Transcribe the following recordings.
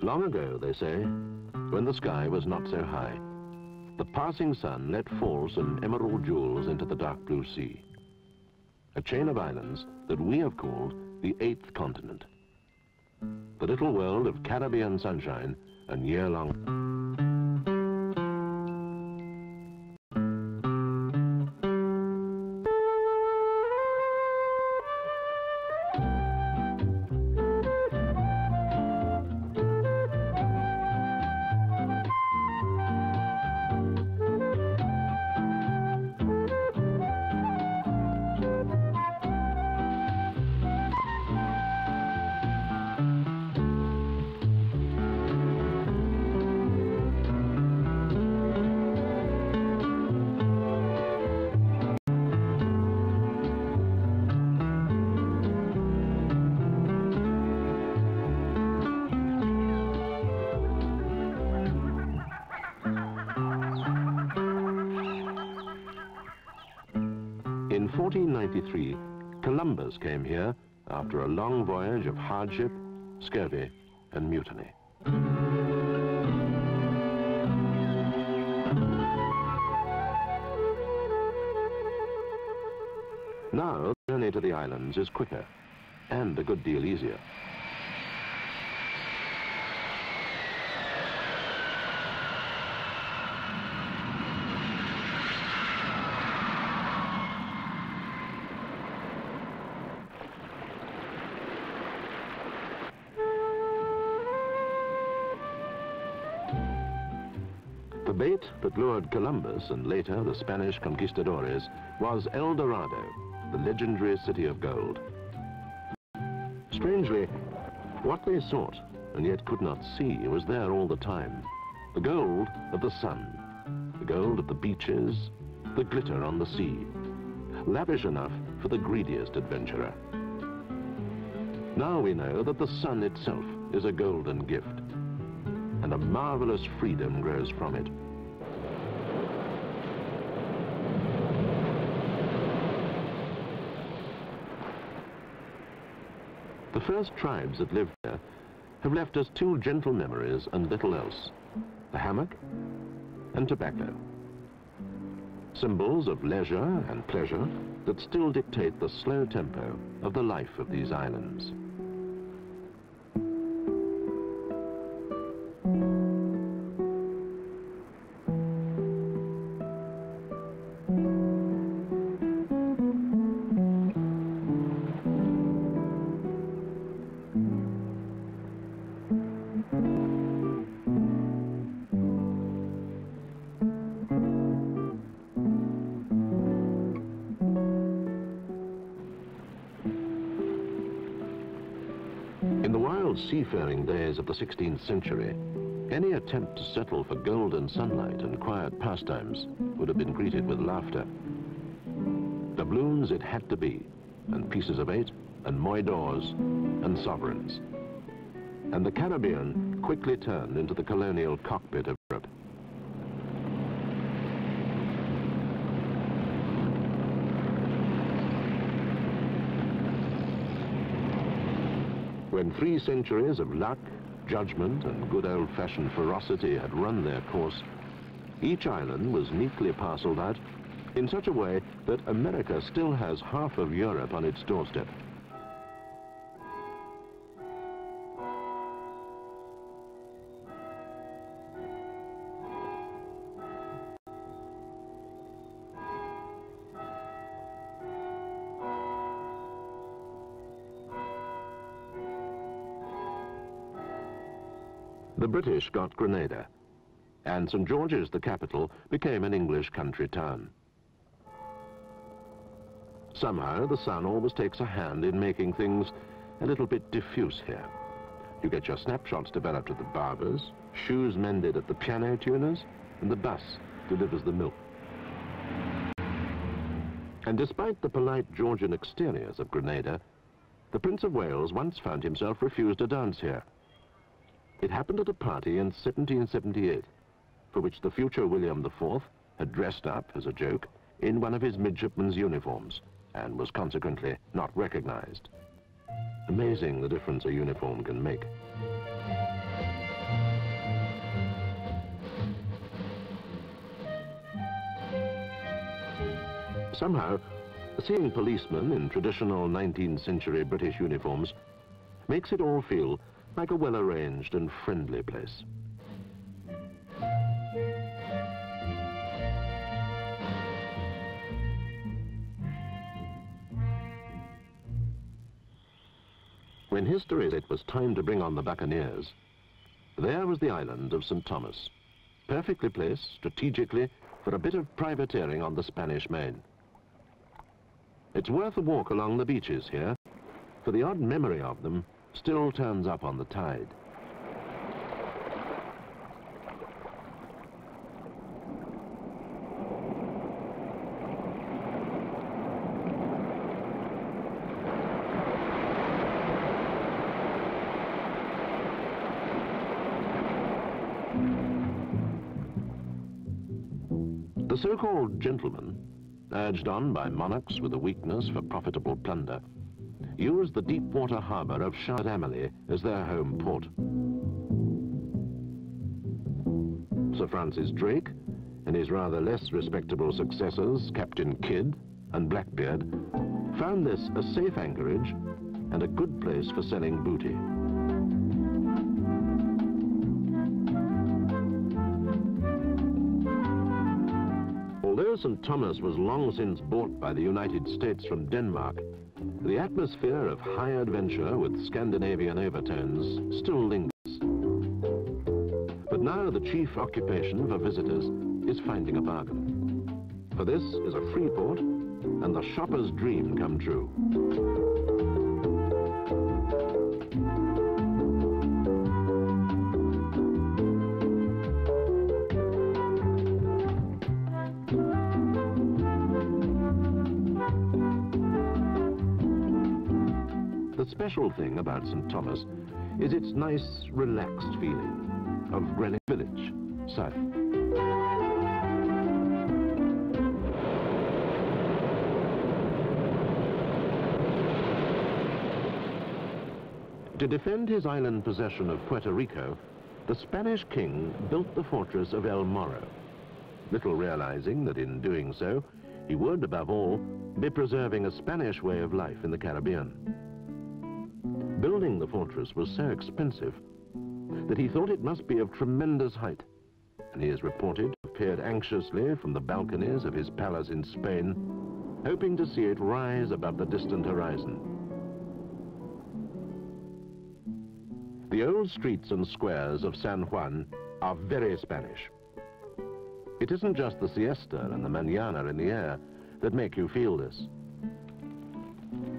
Long ago, they say, when the sky was not so high, the passing sun let fall some emerald jewels into the dark blue sea. A chain of islands that we have called the 8th continent. The little world of Caribbean sunshine and year-long... In 1493, Columbus came here after a long voyage of hardship, scurvy, and mutiny. Now, the journey to the islands is quicker and a good deal easier. The bait that lured Columbus and later the Spanish conquistadores was El Dorado, the legendary city of gold. Strangely, what they sought and yet could not see was there all the time. The gold of the sun, the gold of the beaches, the glitter on the sea, lavish enough for the greediest adventurer. Now we know that the sun itself is a golden gift, and a marvelous freedom grows from it. The first tribes that lived here have left us two gentle memories and little else: the hammock and tobacco. Symbols of leisure and pleasure that still dictate the slow tempo of the life of these islands. In the wild seafaring days of the 16th century, any attempt to settle for golden sunlight and quiet pastimes would have been greeted with laughter. Doubloons it had to be, and pieces of 8, and moidores, and sovereigns. And the Caribbean quickly turned into the colonial cockpit of Europe. When 3 centuries of luck, judgment, and good old-fashioned ferocity had run their course, each island was neatly parceled out in such a way that America still has half of Europe on its doorstep. The British got Grenada, and St. George's, the capital, became an English country town. Somehow, the sun always takes a hand in making things a little bit diffuse here. You get your snapshots developed at the barbers, shoes mended at the piano tuners, and the bus delivers the milk. And despite the polite Georgian exteriors of Grenada, the Prince of Wales once found himself refused a dance here. It happened at a party in 1778, for which the future William IV had dressed up, as a joke, in one of his midshipman's uniforms, and was consequently not recognized. Amazing the difference a uniform can make. Somehow, seeing policemen in traditional 19th century British uniforms makes it all feel like a well-arranged and friendly place. When history said it was time to bring on the Buccaneers, there was the island of St. Thomas, perfectly placed strategically for a bit of privateering on the Spanish Main. It's worth a walk along the beaches here, for the odd memory of them still turns up on the tide. The so-called gentlemen, urged on by monarchs with a weakness for profitable plunder, used the deep-water harbour of Charlotte as their home port. Sir Francis Drake and his rather less respectable successors, Captain Kidd and Blackbeard, found this a safe anchorage and a good place for selling booty. Although St. Thomas was long since bought by the United States from Denmark, the atmosphere of high adventure with Scandinavian overtones still lingers. But now the chief occupation for visitors is finding a bargain. For this is a free port and the shopper's dream come true. The special thing about St. Thomas is its nice, relaxed feeling of Greenwich Village, Surrey. To defend his island possession of Puerto Rico, the Spanish king built the fortress of El Morro, little realizing that in doing so, he would, above all, be preserving a Spanish way of life in the Caribbean. Building the fortress was so expensive that he thought it must be of tremendous height, and he is reported to have peered anxiously from the balconies of his palace in Spain, hoping to see it rise above the distant horizon. The old streets and squares of San Juan are very Spanish. It isn't just the siesta and the mañana in the air that make you feel this.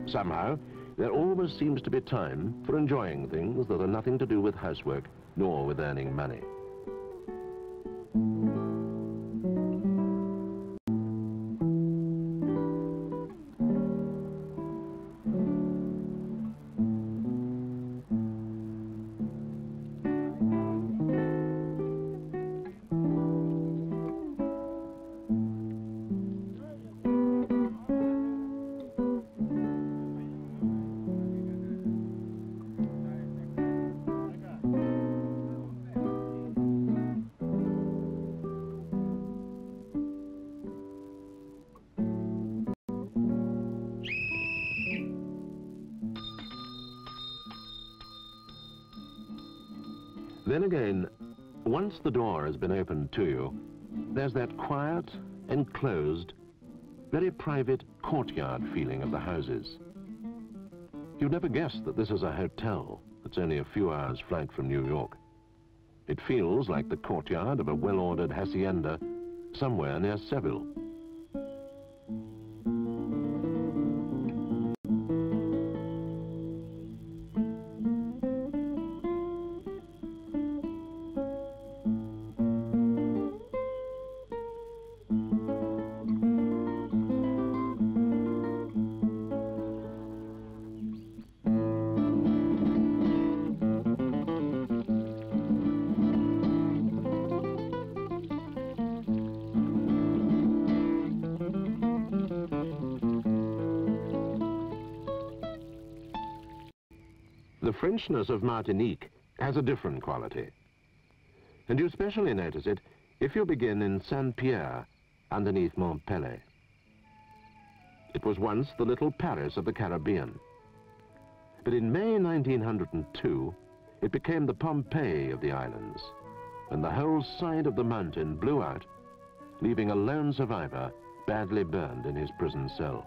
Somehow, there always seems to be time for enjoying things that are nothing to do with housework nor with earning money. Then again, once the door has been opened to you, there's that quiet, enclosed, very private courtyard feeling of the houses. You'd never guess that this is a hotel that's only a few hours' flight from New York. It feels like the courtyard of a well-ordered hacienda somewhere near Seville. The Frenchness of Martinique has a different quality. And you especially notice it if you begin in Saint-Pierre, underneath Montpellier. It was once the little Paris of the Caribbean. But in May 1902, it became the Pompeii of the islands, and the whole side of the mountain blew out, leaving a lone survivor badly burned in his prison cell.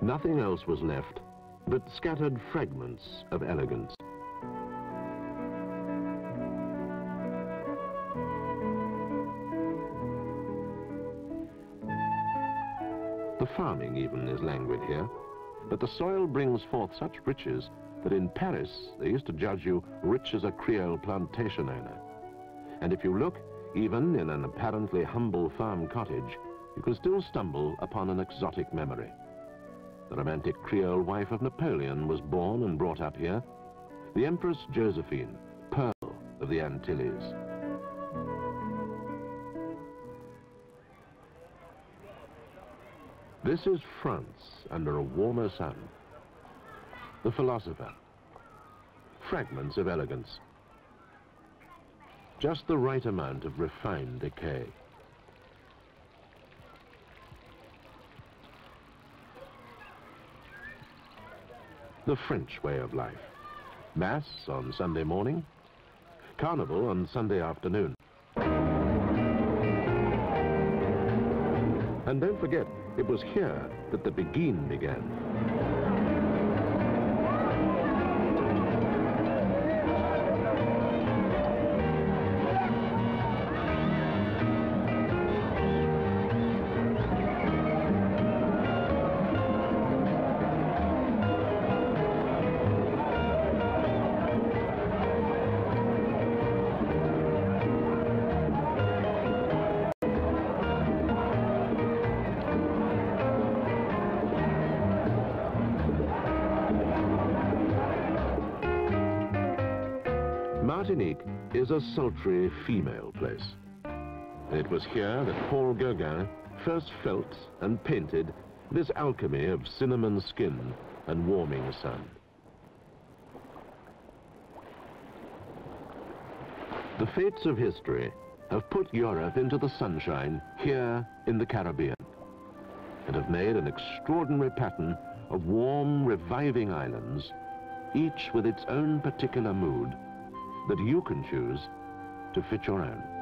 Nothing else was left but scattered fragments of elegance. The farming even is languid here, but the soil brings forth such riches that in Paris they used to judge you rich as a Creole plantation owner. And if you look, even in an apparently humble farm cottage, you can still stumble upon an exotic memory. The romantic Creole wife of Napoleon was born and brought up here, the Empress Josephine, Pearl of the Antilles. This is France under a warmer sun. The philosopher. Fragments of elegance. Just the right amount of refined decay. The French way of life. Mass on Sunday morning, carnival on Sunday afternoon. And don't forget, it was here that the Beguine began. Martinique is a sultry female place. It was here that Paul Gauguin first felt and painted this alchemy of cinnamon skin and warming sun. The fates of history have put Europe into the sunshine here in the Caribbean and have made an extraordinary pattern of warm, reviving islands, each with its own particular mood that you can choose to fit your own.